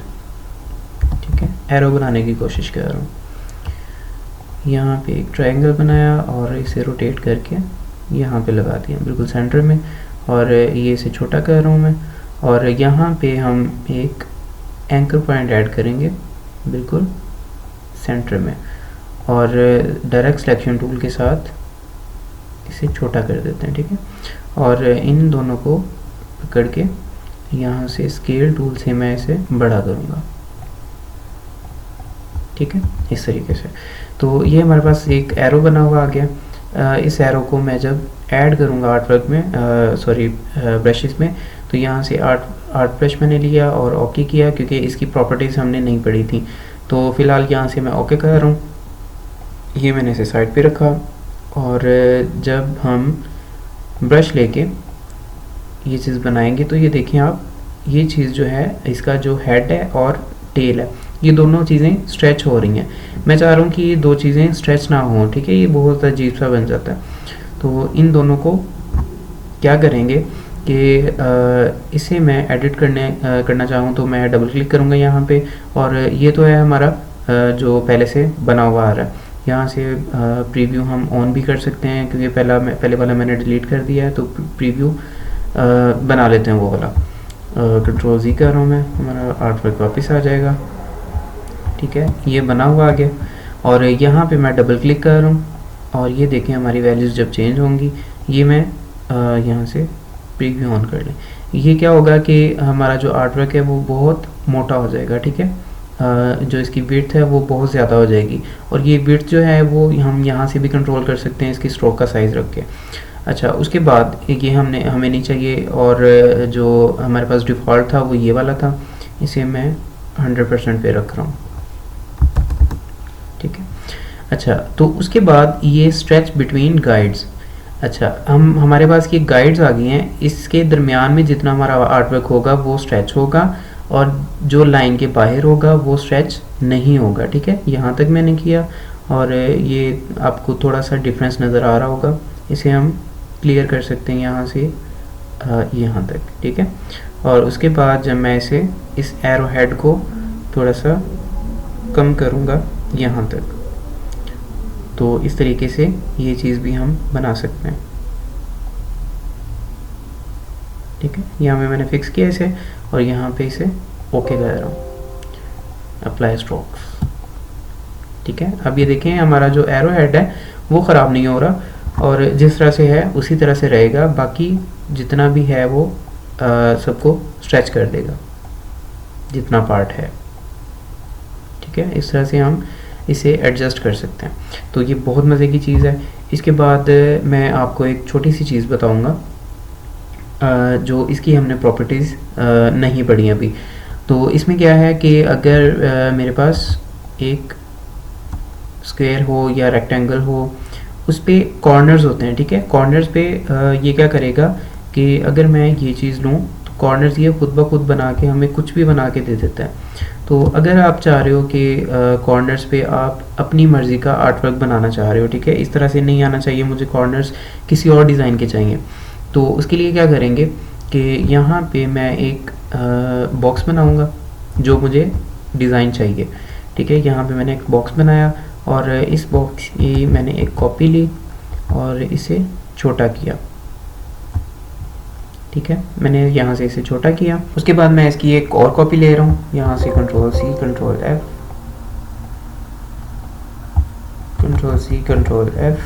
ठीक है, एरो बनाने की कोशिश कर रहा हूँ। यहाँ पे एक ट्रायंगल बनाया और इसे रोटेट करके यहाँ पे लगा दिया बिल्कुल सेंटर में, और ये इसे छोटा कर रहा हूँ मैं। और यहाँ पे हम एक एंकर पॉइंट ऐड करेंगे बिल्कुल सेंटर में, और डायरेक्ट सिलेक्शन टूल के साथ इसे छोटा कर देते हैं, ठीक है। और इन दोनों को पकड़ के यहाँ से स्केल टूल से मैं इसे बड़ा करूँगा, ठीक है, इस तरीके से। तो ये हमारे पास एक एरो बना हुआ आ गया। इस एरो को मैं जब ऐड करूँगा आर्टवर्क में, सॉरी ब्रशेस में, तो यहाँ से आर्ट ब्रश मैंने लिया और ओके किया, क्योंकि इसकी प्रॉपर्टीज़ हमने नहीं पढ़ी थी। तो फ़िलहाल यहाँ से मैं ओके कर रहा हूँ, ये मैंने इसे साइड पे रखा। और जब हम ब्रश लेके ये चीज़ बनाएंगे तो ये देखें आप, ये चीज़ जो है, इसका जो हेड है और टेल है, ये दोनों चीज़ें स्ट्रेच हो रही हैं। मैं चाह रहा हूँ कि ये दो चीज़ें स्ट्रेच ना हों, ठीक है, ये बहुत अजीब सा बन जाता है। तो इन दोनों को क्या करेंगे कि इसे मैं एडिट करना चाहूँ तो मैं डबल क्लिक करूँगा यहाँ पे, और ये तो है हमारा जो पहले से बना हुआ आ रहा है। यहाँ से प्रीव्यू हम ऑन भी कर सकते हैं, क्योंकि पहले वाला मैंने डिलीट कर दिया है, तो प्रीव्यू बना लेते हैं वो वाला। कंट्रोल Z कर रहा हूँ मैं, हमारा आर्टवर्क वापस आ जाएगा, ठीक है, ये बना हुआ आ गया। और यहाँ पे मैं डबल क्लिक कर रहा हूँ और ये देखें हमारी वैल्यूज़ जब चेंज होंगी, ये मैं यहाँ से प्रीव्यू ऑन कर लें, ये क्या होगा कि हमारा जो आर्ट वर्क है वो बहुत मोटा हो जाएगा, ठीक है। जो इसकी विड्थ है वो बहुत ज़्यादा हो जाएगी, और ये विड्थ जो है वो हम यहाँ से भी कंट्रोल कर सकते हैं इसकी स्ट्रोक का साइज़ रख के। अच्छा, उसके बाद ये हमें नहीं चाहिए, और जो हमारे पास डिफ़ॉल्ट था वो ये वाला था, इसे मैं 100% पे रख रहा हूँ, ठीक है। अच्छा, तो उसके बाद ये स्ट्रेच बिटवीन गाइड्स। अच्छा, हमारे पास ये गाइड्स आ गई हैं, इसके दरमियान में जितना हमारा आर्ट वर्क होगा वो स्ट्रेच होगा, और जो लाइन के बाहर होगा वो स्ट्रेच नहीं होगा, ठीक है। यहाँ तक मैंने किया, और ये आपको थोड़ा सा डिफरेंस नज़र आ रहा होगा, इसे हम क्लियर कर सकते हैं यहाँ से यहाँ तक, ठीक है। और उसके बाद जब मैं इस एरो हेड को थोड़ा सा कम करूँगा यहाँ तक, तो इस तरीके से ये चीज़ भी हम बना सकते हैं, ठीक है। यहाँ पे मैंने फिक्स किया इसे, और यहाँ पे इसे ओके कर रहा हूँ, अप्लाई स्ट्रोक्स, ठीक है। अब ये देखें हमारा जो एरो हेड है वो ख़राब नहीं हो रहा, और जिस तरह से है उसी तरह से रहेगा, बाकी जितना भी है वो सबको स्ट्रेच कर देगा जितना पार्ट है, ठीक है। इस तरह से हम इसे एडजस्ट कर सकते हैं, तो ये बहुत मज़े की चीज़ है। इसके बाद मैं आपको एक छोटी सी चीज़ बताऊंगा, जो इसकी हमने प्रॉपर्टीज़ नहीं पढ़ी अभी। तो इसमें क्या है कि अगर मेरे पास एक स्क्वायर हो या रेक्टेंगल हो, उस पे कॉर्नर्स होते हैं, ठीक है। कॉर्नर्स पे ये क्या करेगा कि अगर मैं ये चीज़ लूँ तो कॉर्नर्स ये खुद ब खुद बना के हमें कुछ भी बना के दे देता है। तो अगर आप चाह रहे हो कि कॉर्नर्स पे आप अपनी मर्ज़ी का आर्ट वर्क बनाना चाह रहे हो, ठीक है, इस तरह से नहीं आना चाहिए, मुझे कॉर्नर्स किसी और डिज़ाइन के चाहिए, तो उसके लिए क्या करेंगे कि यहाँ पे मैं एक बॉक्स बनाऊँगा जो मुझे डिज़ाइन चाहिए, ठीक है। यहाँ पे मैंने एक बॉक्स बनाया, और इस बॉक्स की मैंने एक कॉपी ली और इसे छोटा किया, ठीक है। मैंने यहाँ से इसे छोटा किया, उसके बाद मैं इसकी एक और कॉपी ले रहा हूँ, यहाँ से कंट्रोल सी कंट्रोल एफ,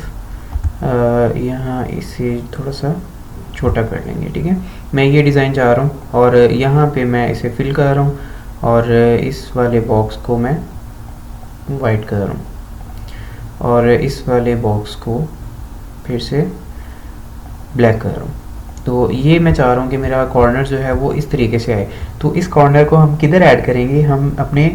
यहाँ इसे थोड़ा सा छोटा कर लेंगे, ठीक है। मैं ये डिज़ाइन चाह रहा हूँ, और यहाँ पे मैं इसे फिल कर रहा हूँ, और इस वाले बॉक्स को मैं वाइट कर रहा हूँ, और इस वाले बॉक्स को फिर से ब्लैक कर रहा हूँ। तो ये मैं चाह रहा हूँ कि मेरा कॉर्नर जो है वो इस तरीके से आए। तो इस कॉर्नर को हम किधर ऐड करेंगे, हम अपने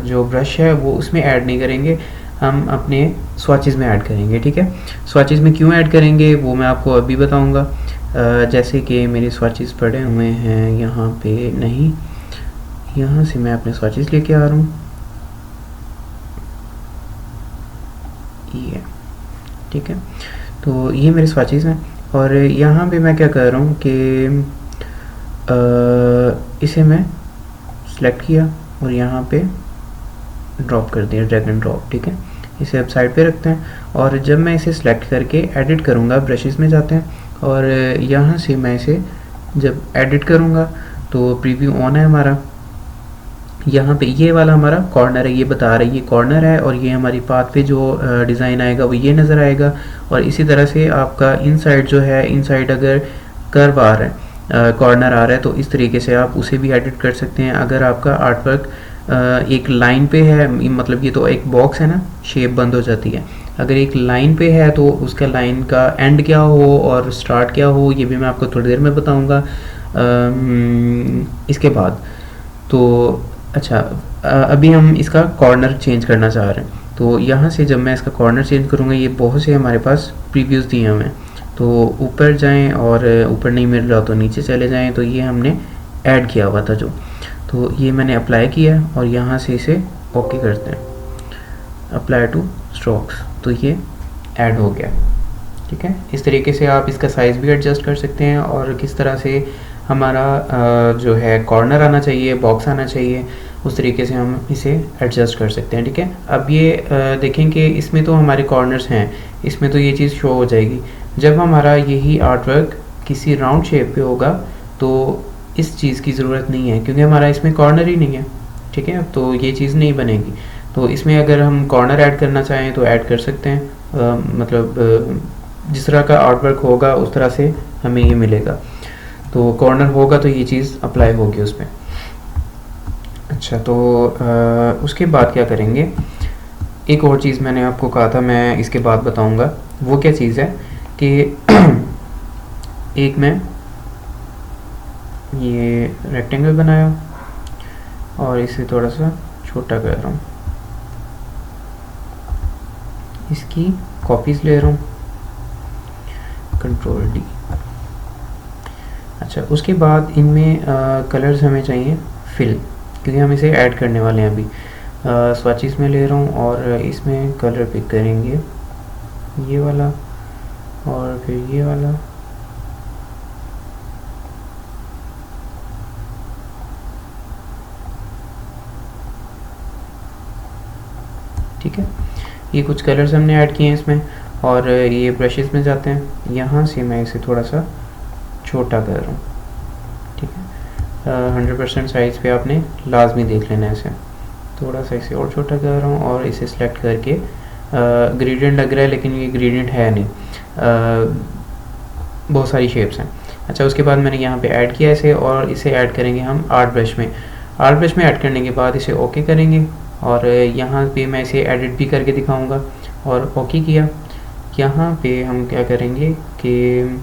जो ब्रश है वो उसमें ऐड नहीं करेंगे, हम अपने स्वॉचेस में ऐड करेंगे, ठीक है। स्वॉचेस में क्यों ऐड करेंगे वो मैं आपको अभी बताऊँगा। जैसे कि मेरे स्वॉचेस पड़े हुए हैं यहाँ पे, नहीं, यहाँ से मैं अपने स्वॉचेस लेके आ रहा हूँ, ये, ठीक है। तो ये मेरे स्वॉचेस हैं, और यहाँ पे मैं क्या कर रहा हूँ कि इसे मैं सेलेक्ट किया और यहाँ पे ड्रॉप कर दिया, ड्रैग एंड ड्रॉप, ठीक है। इसे अब साइड पे रखते हैं, और जब मैं इसे सेलेक्ट करके एडिट करूँगा, ब्रशेस में जाते हैं, और यहाँ से मैं इसे जब एडिट करूँगा तो प्रीव्यू ऑन है हमारा, यहाँ पे ये वाला हमारा कॉर्नर है, ये बता रहा है ये कॉर्नर है, और ये हमारी पाथ पे जो डिज़ाइन आएगा वो ये नज़र आएगा। और इसी तरह से आपका इनसाइड जो है, इनसाइड अगर कर्व आ रहा है, कॉर्नर आ रहा है, तो इस तरीके से आप उसे भी एडिट कर सकते हैं। अगर आपका आर्ट वर्क एक लाइन पे है, मतलब ये तो एक बॉक्स है ना, शेप बंद हो जाती है, अगर एक लाइन पे है तो उसका लाइन का एंड क्या हो और स्टार्ट क्या हो, ये भी मैं आपको थोड़ी देर में बताऊँगा इसके बाद। तो अच्छा, अभी हम इसका कॉर्नर चेंज करना चाह रहे हैं, तो यहाँ से जब मैं इसका कॉर्नर चेंज करूँगा, ये बहुत से हमारे पास प्रीव्यूज़ दिए हुए हैं, तो ऊपर जाएं, और ऊपर नहीं मिल रहा तो नीचे चले जाएं, तो ये हमने ऐड किया हुआ था जो, तो ये मैंने अप्लाई किया, और यहाँ से इसे ओके करते हैं, अप्लाई टू स्ट्रोक्स, तो ये ऐड हो गया, ठीक है। इस तरीके से आप इसका साइज़ भी एडजस्ट कर सकते हैं, और किस तरह से हमारा जो है कॉर्नर आना चाहिए, बॉक्स आना चाहिए, उस तरीके से हम इसे एडजस्ट कर सकते हैं, ठीक है। अब ये देखें कि इसमें तो हमारे कॉर्नर्स हैं, इसमें तो ये चीज़ शो हो जाएगी। जब हमारा यही आर्ट वर्क किसी राउंड शेप पे होगा तो इस चीज़ की ज़रूरत नहीं है, क्योंकि हमारा इसमें कॉर्नर ही नहीं है, ठीक है, तो ये चीज़ नहीं बनेगी। तो इसमें अगर हम कॉर्नर ऐड करना चाहें तो ऐड कर सकते हैं, मतलब जिस तरह का आर्टवर्क होगा उस तरह से हमें ये मिलेगा। तो कॉर्नर होगा तो ये चीज़ अप्लाई होगी उसमें। अच्छा, तो उसके बाद क्या करेंगे, एक और चीज़ मैंने आपको कहा था मैं इसके बाद बताऊंगा, वो क्या चीज़ है कि एक मैं ये रेक्टेंगल बनाया और इसे थोड़ा सा छोटा कर रहा हूँ, इसकी कॉपीज़ ले रहा हूँ, कंट्रोल डी। अच्छा, उसके बाद इनमें कलर्स हमें चाहिए फिल, क्योंकि हम इसे ऐड करने वाले हैं अभी। स्वाचेस में ले रहा हूँ और इसमें कलर पिक करेंगे, ये वाला और फिर ये वाला, ठीक है। ये कुछ कलर्स हमने ऐड किए हैं इसमें, और ये ब्रशेस में जाते हैं, यहाँ से मैं इसे थोड़ा सा छोटा कर रहा हूँ, ठीक है। 100% साइज़ पे आपने लाजमी देख लेना है इसे, थोड़ा सा इसे और छोटा कर रहा हूँ और इसे सेलेक्ट करके ग्रेडियंट लग रहा है लेकिन ये ग्रेडियंट है नहीं, बहुत सारी शेप्स हैं। अच्छा, उसके बाद मैंने यहाँ पे ऐड किया इसे, और इसे ऐड करेंगे हम आर्ट ब्रश में। आर्ट ब्रश में ऐड करने के बाद इसे ओके करेंगे, और यहाँ पे मैं इसे एडिट भी करके दिखाऊंगा। और ओके किया, यहाँ पे हम क्या करेंगे कि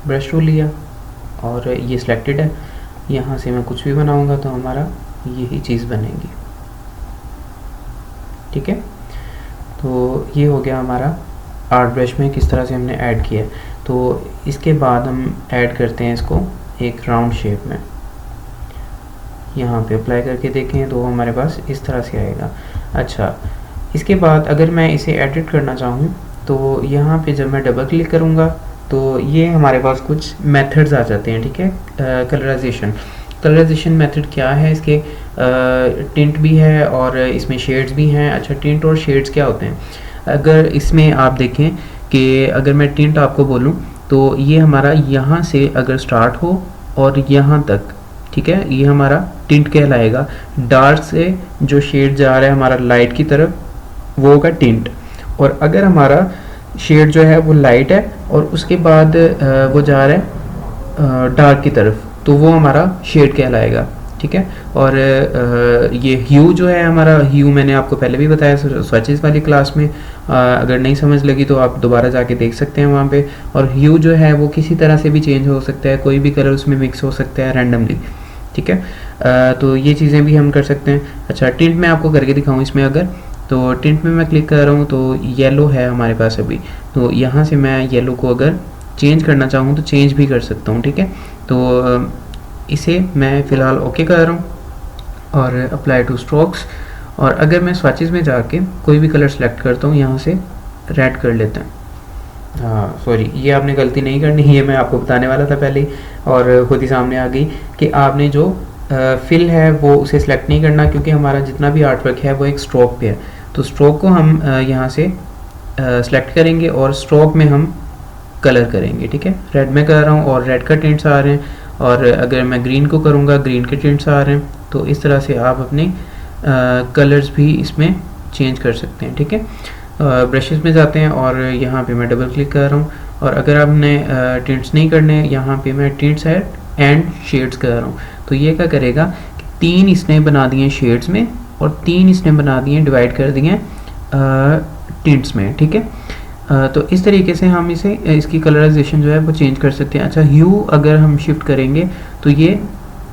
ब्रश टूल लिया और ये सिलेक्टेड है, यहाँ से मैं कुछ भी बनाऊंगा तो हमारा यही चीज़ बनेगी, ठीक है। तो ये हो गया हमारा आर्ट ब्रश में किस तरह से हमने ऐड किया। तो इसके बाद हम ऐड करते हैं इसको एक राउंड शेप में, यहाँ पे अप्लाई करके देखें तो हमारे पास इस तरह से आएगा। अच्छा, इसके बाद अगर मैं इसे एडिट करना चाहूँ तो यहाँ पे जब मैं डबल क्लिक करूँगा तो ये हमारे पास कुछ मेथड्स आ जाते हैं, ठीक है। कलराइजेशन मेथड क्या है, इसके टिंट भी है और इसमें शेड्स भी हैं। अच्छा, टिंट और शेड्स क्या होते हैं, अगर इसमें आप देखें कि अगर मैं टिंट आपको बोलूँ तो ये हमारा यहाँ से अगर स्टार्ट हो और यहाँ तक, ठीक है, ये हमारा टिंट कहलाएगा। डार्क से जो शेड जा रहा है हमारा लाइट की तरफ वो होगा टिंट, और अगर हमारा शेड जो है वो लाइट है और उसके बाद वो जा रहा है डार्क की तरफ तो वो हमारा शेड कहलाएगा, ठीक है। और ये ह्यू जो है हमारा, ह्यू मैंने आपको पहले भी बताया स्विचेस वाली क्लास में, अगर नहीं समझ लगी तो आप दोबारा जाके देख सकते हैं वहाँ पे। और ह्यू जो है वो किसी तरह से भी चेंज हो सकता है, कोई भी कलर उसमें मिक्स हो सकता है रैंडमली, ठीक है। तो ये चीज़ें भी हम कर सकते हैं। अच्छा, टिंट में आपको करके दिखाऊँ इसमें, अगर तो टिंट में मैं क्लिक कर रहा हूँ तो येलो है हमारे पास अभी, तो यहाँ से मैं येलो को अगर चेंज करना चाहूँ तो चेंज भी कर सकता हूँ, ठीक है। तो इसे मैं फ़िलहाल ओके कर रहा हूँ और अप्लाई टू स्ट्रोक्स, और अगर मैं स्वाचेस में जाके कोई भी कलर सेलेक्ट करता हूँ, यहाँ से रेड कर लेते हैं। हाँ सॉरी, ये आपने गलती नहीं करनी, ये मैं आपको बताने वाला था पहले ही और खुद ही सामने आ गई कि आपने जो फिल है वो उसे सिलेक्ट नहीं करना, क्योंकि हमारा जितना भी आर्ट वर्क है वो एक स्ट्रोक पे है। तो स्ट्रोक को हम यहाँ से सेलेक्ट करेंगे और स्ट्रोक में हम कलर करेंगे, ठीक है। रेड में कर रहा हूँ और रेड का टिंट्स आ रहे हैं, और अगर मैं ग्रीन को करूँगा ग्रीन के टिंट्स आ रहे हैं। तो इस तरह से आप अपने कलर्स भी इसमें चेंज कर सकते हैं, ठीक है। ब्रशेस में जाते हैं और यहाँ पे मैं डबल क्लिक कर रहा हूँ, और अगर आपने टिंट्स नहीं करने, यहाँ पे मैं टिंट्स एंड शेड्स कर रहा हूँ। तो ये क्या करेगा कि 3 इसने बना दिए शेड्स में और 3 इसने बना दिए डिवाइड कर दिए टिंट्स में, ठीक है। तो इस तरीके से हम इसे इसकी कलराइजेशन जो है वो चेंज कर सकते हैं। अच्छा, ह्यू अगर हम शिफ्ट करेंगे तो ये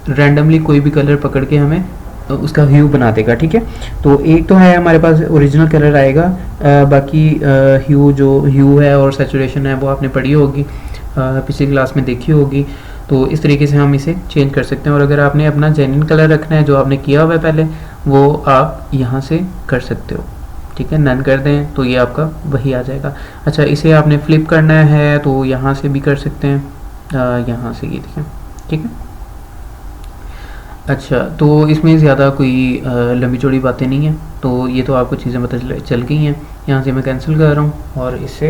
रैंडमली कोई भी कलर पकड़ के हमें उसका ह्यू बना देगा, ठीक है। तो एक तो है हमारे पास ओरिजिनल कलर आएगा, बाकी ह्यू जो ह्यू है और सैचुरेशन है वो आपने पढ़ी होगी, पिछली क्लास में देखी होगी। तो इस तरीके से हम इसे चेंज कर सकते हैं, और अगर आपने अपना जेन्युइन कलर रखना है जो आपने किया हुआ है पहले, वो आप यहाँ से कर सकते हो, ठीक है। नन कर दें तो ये आपका वही आ जाएगा। अच्छा, इसे आपने फ्लिप करना है तो यहाँ से भी कर सकते हैं, यहाँ से ये देखें, ठीक है। अच्छा, तो इसमें ज़्यादा कोई लंबी चौड़ी बातें नहीं है, तो ये तो आपको चीज़ें पता चल गई हैं। यहाँ से मैं कैंसिल कर रहा हूँ और इसे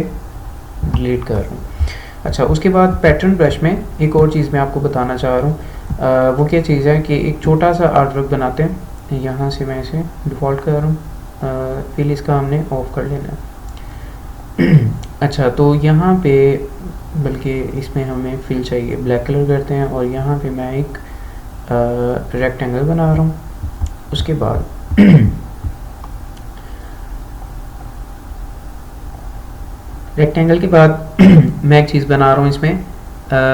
डिलीट कर रहा हूँ। अच्छा, उसके बाद पैटर्न ब्रश में एक और चीज़ मैं आपको बताना चाह रहा हूँ, वो क्या चीज़ है कि एक छोटा सा आर्ट वर्क बनाते हैं यहाँ से मैं इसे डिफ़ॉल्ट कर रहा हूँ, फिल इसका हमने ऑफ कर लेना है। अच्छा, तो यहाँ पे बल्कि इसमें हमें फिल चाहिए, ब्लैक कलर करते हैं और यहाँ पे मैं एक रेक्टेंगल बना रहा हूँ। उसके बाद रेक्टेंगल के बाद मैं एक चीज़ बना रहा हूँ इसमें,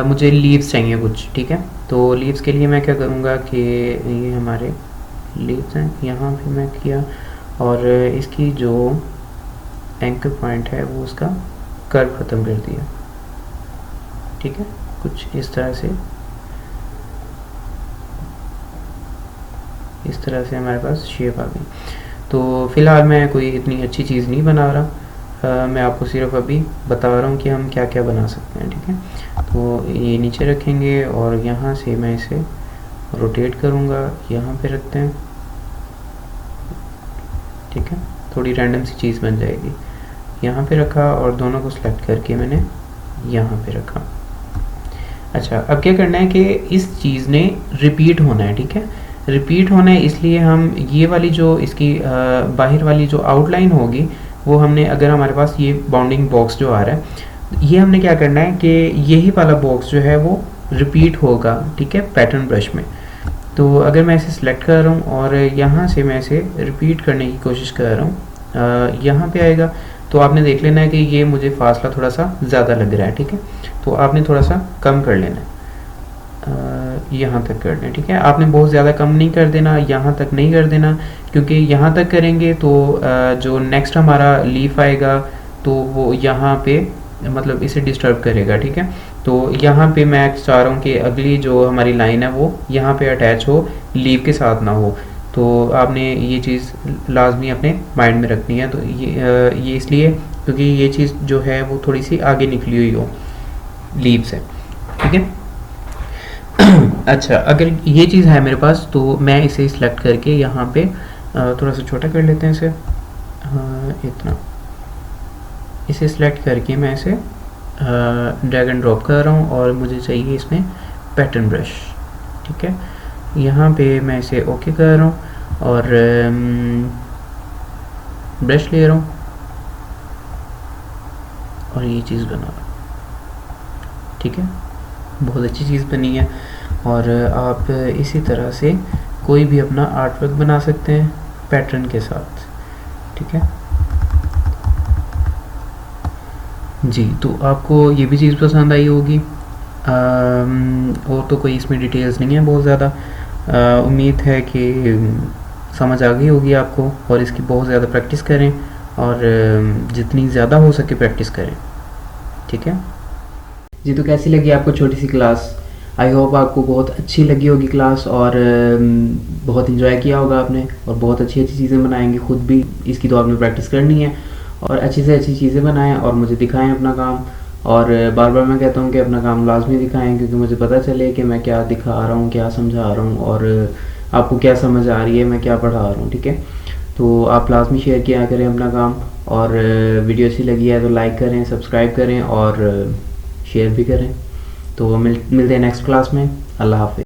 मुझे लीव्स चाहिए कुछ, ठीक है। तो लीव्स के लिए मैं क्या करूँगा कि ये हमारे लीव्स हैं, यहाँ पे मैं किया और इसकी जो एंकर पॉइंट है वो उसका कर्व ख़त्म कर दिया, ठीक है। कुछ इस तरह से हमारे पास शेप आ गई। तो फ़िलहाल मैं कोई इतनी अच्छी चीज़ नहीं बना रहा, मैं आपको सिर्फ अभी बता रहा हूँ कि हम क्या क्या बना सकते हैं, ठीक है। तो ये नीचे रखेंगे और यहाँ से मैं इसे रोटेट करूँगा, यहाँ पे रखते हैं, ठीक है। थोड़ी रैंडम सी चीज़ बन जाएगी। यहाँ पे रखा और दोनों को सिलेक्ट करके मैंने यहाँ पे रखा। अच्छा, अब क्या करना है कि इस चीज़ ने रिपीट होना है, ठीक है। रिपीट होना है इसलिए हम ये वाली जो इसकी बाहर वाली जो आउटलाइन होगी वो हमने, अगर हमारे पास ये बाउंडिंग बॉक्स जो आ रहा है, ये हमने क्या करना है कि यही वाला बॉक्स जो है वो रिपीट होगा, ठीक है, पैटर्न ब्रश में। तो अगर मैं इसे सिलेक्ट कर रहा हूँ और यहाँ से मैं इसे रिपीट करने की कोशिश कर रहा हूँ, यहाँ पे आएगा तो आपने देख लेना है कि ये मुझे फासला थोड़ा सा ज़्यादा लग रहा है, ठीक है। तो आपने थोड़ा सा कम कर लेना है, यहाँ तक कर लें, ठीक है। आपने बहुत ज़्यादा कम नहीं कर देना, यहाँ तक नहीं कर देना, क्योंकि यहाँ तक करेंगे तो जो नेक्स्ट हमारा लीफ आएगा तो वो यहाँ पे मतलब इसे डिस्टर्ब करेगा, ठीक है। तो यहाँ पे मैं चाह रहा हूँ कि अगली जो हमारी लाइन है वो यहाँ पे अटैच हो, लीव के साथ ना हो। तो आपने ये चीज़ लाजमी अपने माइंड में रखनी है। तो ये इसलिए क्योंकि ये चीज़ जो है वो थोड़ी सी आगे निकली हुई हो लीव से, ठीक है। अच्छा, अगर ये चीज़ है मेरे पास तो मैं इसे सिलेक्ट करके यहाँ पे थोड़ा सा छोटा कर लेते हैं इसे, इतना, इसे सिलेक्ट करके मैं इसे ड्रैग एंड ड्रॉप कर रहा हूँ और मुझे चाहिए इसमें पैटर्न ब्रश, ठीक है। यहाँ पे मैं इसे ओके कर रहा हूँ और ब्रश ले रहा हूँ और ये चीज़ बना रहा हूँ, ठीक है। बहुत अच्छी चीज़ बनी है और आप इसी तरह से कोई भी अपना आर्ट वर्क बना सकते हैं पैटर्न के साथ, ठीक है जी। तो आपको ये भी चीज़ पसंद आई होगी, और तो कोई इसमें डिटेल्स नहीं है बहुत ज़्यादा। उम्मीद है कि समझ आ गई होगी आपको, और इसकी बहुत ज़्यादा प्रैक्टिस करें और जितनी ज़्यादा हो सके प्रैक्टिस करें, ठीक है जी। तो कैसी लगी आपको छोटी सी क्लास? आई होप आपको बहुत अच्छी लगी होगी क्लास और बहुत इन्जॉय किया होगा आपने और बहुत अच्छी अच्छी चीज़ें बनाएंगे खुद भी। इसकी तो आपने प्रैक्टिस करनी है और अच्छी से अच्छी चीज़ें बनाएं और मुझे दिखाएं अपना काम। और बार बार मैं कहता हूँ कि अपना काम लाजमी दिखाएं, क्योंकि मुझे पता चले कि मैं क्या दिखा रहा हूँ, क्या समझा रहा हूँ और आपको क्या समझ आ रही है, मैं क्या पढ़ा रहा हूँ, ठीक है। तो आप लाजमी शेयर किया करें अपना काम, और वीडियो अच्छी लगी है तो लाइक करें, सब्सक्राइब करें और शेयर भी करें। तो मिलते हैं नेक्स्ट क्लास में। अल्लाह हाफ़िज़।